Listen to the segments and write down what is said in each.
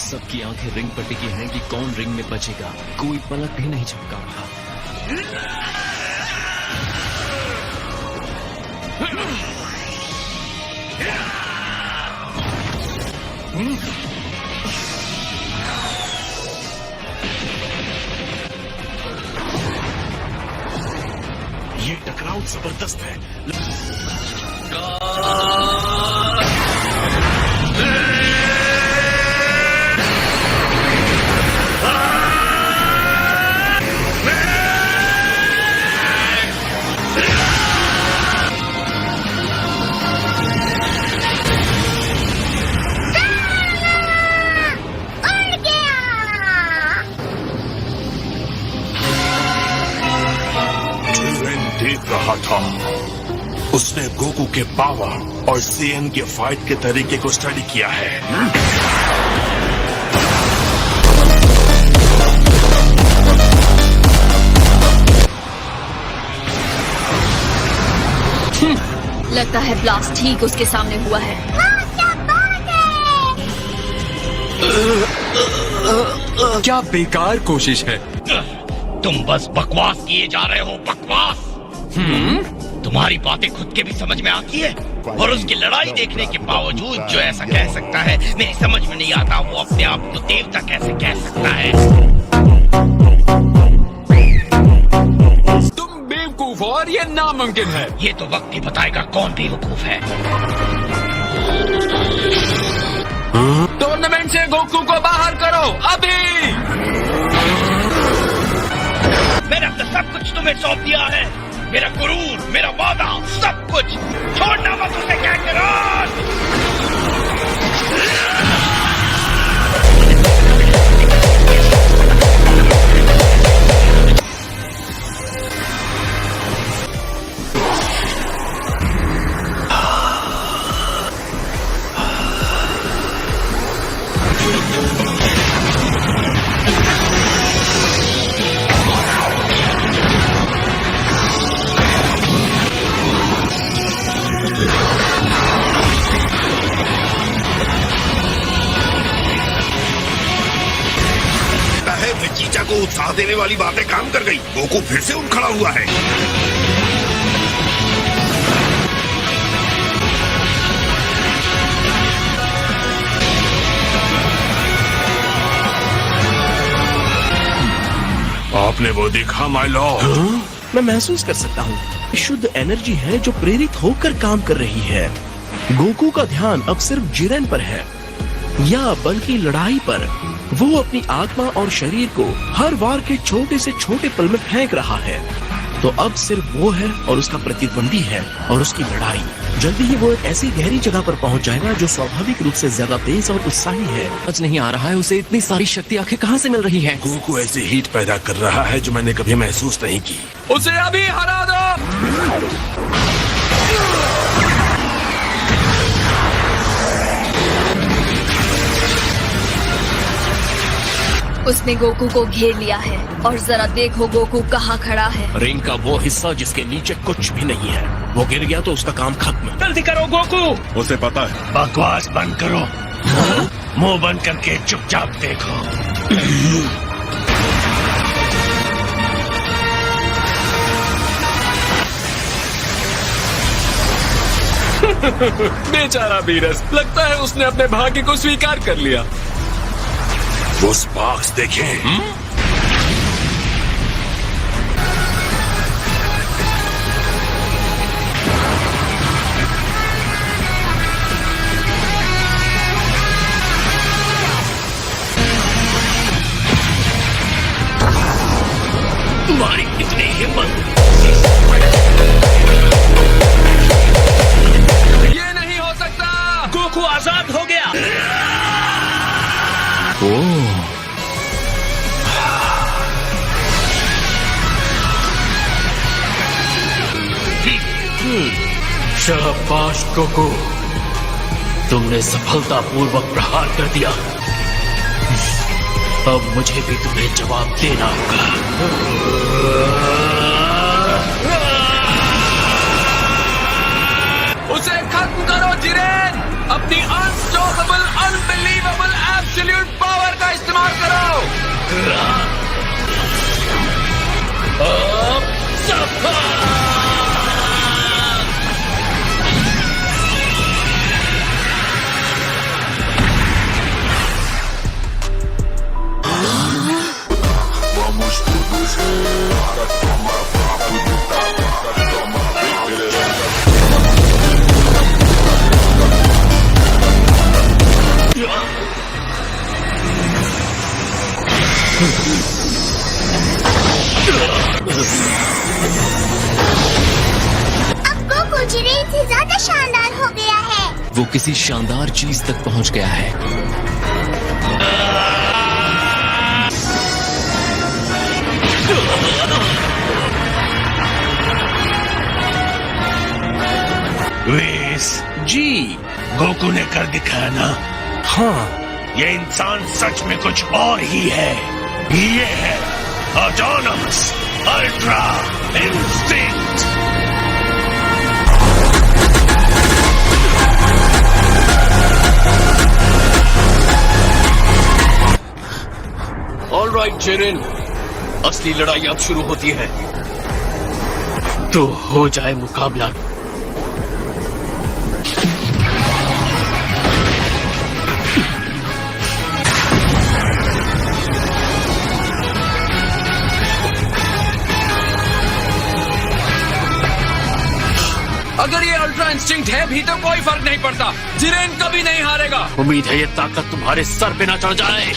सबकी आंखें रिंग पर टिकी हैं कि कौन रिंग में बचेगा। कोई पलक भी नहीं झपका रहा। ये टकराव जबरदस्त है। देख रहा था, उसने गोकू के पावर और सीएन के फाइट के तरीके को स्टडी किया है। लगता है ब्लास्ट ठीक उसके सामने हुआ है। क्या बेकार कोशिश है। तुम बस बकवास किए जा रहे हो, बकवास। तुम्हारी बातें खुद के भी समझ में आती है, और उसकी लड़ाई देखने के बावजूद जो ऐसा कह सकता है, मेरी समझ में नहीं आता वो अपने आप को देवता कैसे कह सकता है। तुम बेवकूफ हो और ये नामुमकिन है। ये तो वक्त ही बताएगा कौन बेवकूफ है। टूर्नामेंट से गोकू को बाहर करो अभी। मैंने अपना सब कुछ तुम्हें सौंप दिया है, मेरा गुरूर, मेरा वादा, सब कुछ। छोड़ना मत उसे, काकरोट। चीचा को उत्साह देने वाली बातें काम कर गई। गोकू फिर से उठ खड़ा हुआ है। आपने वो देखा माय लॉर्ड? मैं महसूस कर सकता हूँ। शुद्ध एनर्जी है जो प्रेरित होकर काम कर रही है। गोकू का ध्यान अब सिर्फ जिरेन पर है, या बल्कि लड़ाई पर। वो अपनी आत्मा और शरीर को हर वार के छोटे से छोटे पल में फेंक रहा है। तो अब सिर्फ वो है और उसका प्रतिद्वंदी है और उसकी लड़ाई। जल्दी ही वो एक ऐसी गहरी जगह पर पहुंच जाएगा जो स्वाभाविक रूप से ज्यादा तेज और उत्साही है। समझ नहीं आ रहा है उसे इतनी सारी शक्ति आखिर कहाँ से मिल रही है। गोकू ऐसी हीट पैदा कर रहा है जो मैंने कभी महसूस नहीं की। उसे अभी हरा दो। उसने गोकू को घेर लिया है और जरा देखो गोकू कहाँ खड़ा है। रिंग का वो हिस्सा जिसके नीचे कुछ भी नहीं है, वो गिर गया तो उसका काम खत्म। जल्दी करो गोकू। उसे पता है। बकवास बंद करो, मुंह बंद करके चुपचाप देखो। बेचारा बीरस, लगता है उसने अपने भाग्य को स्वीकार कर लिया। वो स्पार्क्स देखें। तुम्हारी कितनी हिम्मत। ये नहीं हो सकता। गोकू आजाद हो गया। शाबाश गोकू, तुमने सफलतापूर्वक प्रहार कर दिया। अब मुझे भी तुम्हें जवाब देना होगा। उसे खत्म करो जिरेन, अपनी अनस्टॉपेबल, अनबिलीवेबल, एब्सोल्यूट पावर का इस्तेमाल करो। अब गोकू जिरेन से ज्यादा शानदार हो गया है। वो किसी शानदार चीज तक पहुंच गया है। वेस, जी। गोकू ने कर दिखाया ना। हाँ, ये इंसान सच में कुछ और ही है। ये है autonomous ultra instinct. Alright Jiren, असली लड़ाई अब शुरू होती है। तो हो जाए मुकाबला। अगर ये अल्ट्रा इंस्टिंक्ट है भी तो कोई फर्क नहीं पड़ता। जिरेन कभी नहीं हारेगा। उम्मीद है ये ताकत तुम्हारे सर पे ना चढ़ जाए।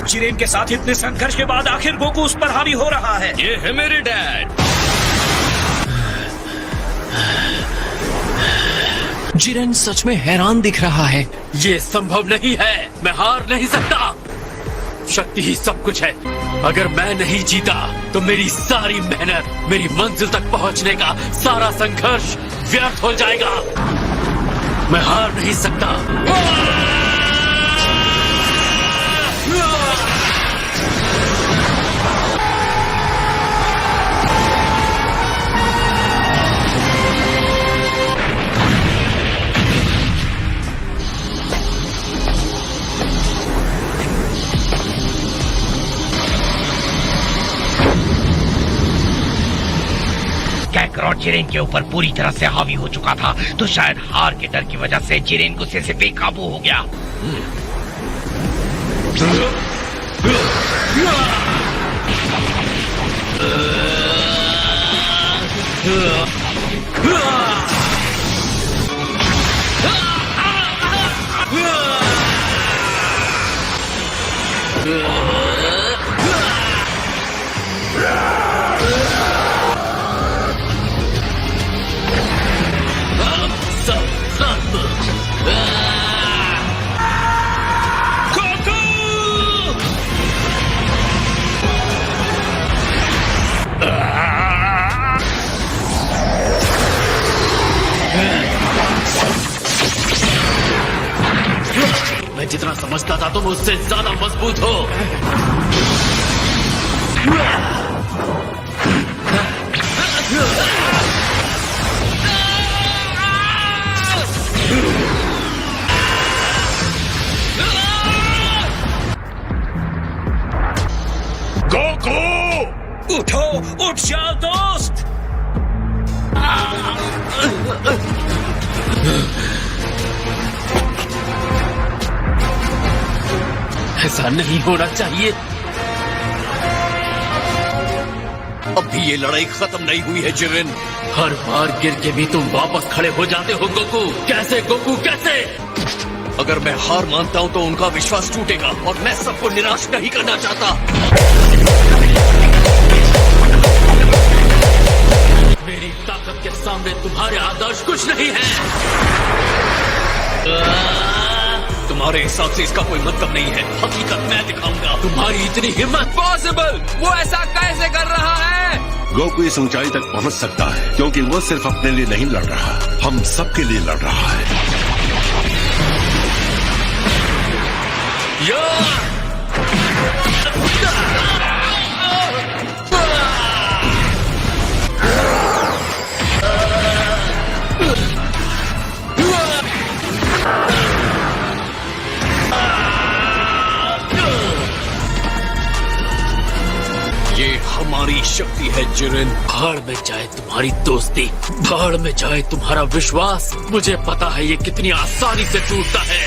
जिरेन के साथ इतने संघर्ष के बाद आखिर गोकू उस पर हावी हो रहा है। ये है मेरे डैड। जिरेन सच में हैरान दिख रहा है। ये संभव नहीं है, मैं हार नहीं सकता। शक्ति ही सब कुछ है। अगर मैं नहीं जीता तो मेरी सारी मेहनत, मेरी मंजिल तक पहुंचने का सारा संघर्ष व्यर्थ हो जाएगा। मैं हार नहीं सकता। कैकरॉट जिरेन के ऊपर पूरी तरह से हावी हो चुका था, तो शायद हार के डर की वजह से जिरेन गुस्से से बेकाबू हो गया। मैं जितना समझता था तुम उससे ज्यादा मजबूत हो। गोकू! उठो, उठ जाओ दोस्त। ऐसा नहीं होना चाहिए। अब भी ये लड़ाई खत्म नहीं हुई है जिरेन। हर बार गिर के भी तुम वापस खड़े हो जाते हो गोकू। कैसे गोकू, कैसे? अगर मैं हार मानता हूं तो उनका विश्वास टूटेगा और मैं सबको निराश नहीं करना चाहता। मेरी ताकत के सामने तुम्हारे आदर्श कुछ नहीं है। तुम्हारे हिसाब से इसका कोई मतलब नहीं है। हकीकत मैं दिखाऊंगा। तुम्हारी इतनी हिम्मत? पॉसिबल! वो ऐसा कैसे कर रहा है? गोकू इस ऊंचाई तक पहुंच सकता है क्योंकि वो सिर्फ अपने लिए नहीं लड़ रहा, हम सबके लिए लड़ रहा है। ये हमारी शक्ति है जिरेन। भाड़ में जाए तुम्हारी दोस्ती, भाड़ में जाए तुम्हारा विश्वास। मुझे पता है ये कितनी आसानी से टूटता है।